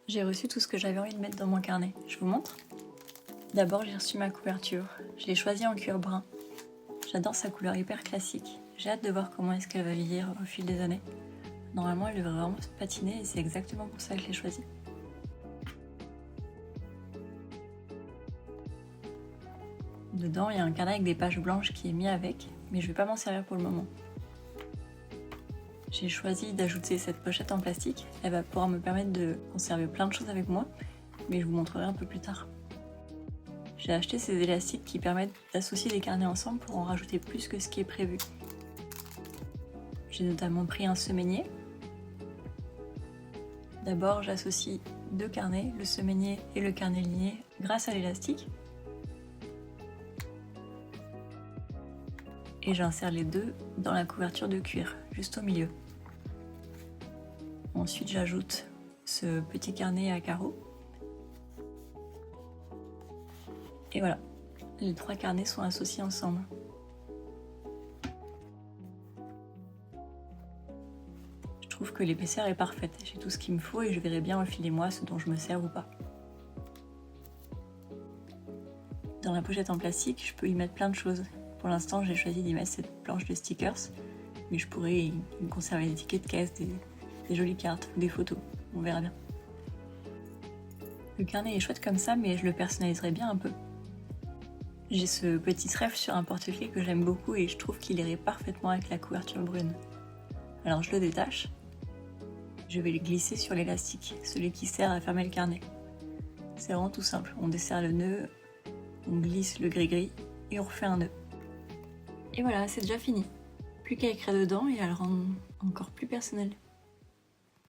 J'ai reçu tout ce que j'avais envie de mettre dans mon carnet. Je vous montre. D'abord, j'ai reçu ma couverture. Je l'ai choisie en cuir brun. J'adore sa couleur hyper classique. J'ai hâte de voir comment est-ce qu'elle va vieillir au fil des années. Normalement, elle devrait vraiment se patiner et c'est exactement pour ça que je l'ai choisie. Dedans, il y a un carnet avec des pages blanches qui est mis avec, mais je vais pas m'en servir pour le moment. J'ai choisi d'ajouter cette pochette en plastique. Elle va pouvoir me permettre de conserver plein de choses avec moi, mais je vous montrerai un peu plus tard. J'ai acheté ces élastiques qui permettent d'associer des carnets ensemble pour en rajouter plus que ce qui est prévu. J'ai notamment pris un semainier. D'abord, j'associe deux carnets, le semainier et le carnet lié, grâce à l'élastique. Et j'insère les deux dans la couverture de cuir, juste au milieu. Ensuite, j'ajoute ce petit carnet à carreaux. Et voilà, les trois carnets sont associés ensemble. Je trouve que l'épaisseur est parfaite, j'ai tout ce qu'il me faut et je verrai bien au fil des mois ce dont je me sers ou pas. Dans la pochette en plastique, je peux y mettre plein de choses. Pour l'instant, j'ai choisi d'y mettre cette planche de stickers, mais je pourrais y conserver des tickets de caisse, des jolies cartes ou des photos, on verra bien. Le carnet est chouette comme ça, mais je le personnaliserai bien un peu. J'ai ce petit trèfle sur un porte-clés que j'aime beaucoup et je trouve qu'il irait parfaitement avec la couverture brune. Alors je le détache. Je vais le glisser sur l'élastique, celui qui sert à fermer le carnet. C'est vraiment tout simple. On desserre le nœud, on glisse le gris-gris et on refait un nœud. Et voilà, c'est déjà fini. Plus qu'à écrire dedans et à le rendre encore plus personnel.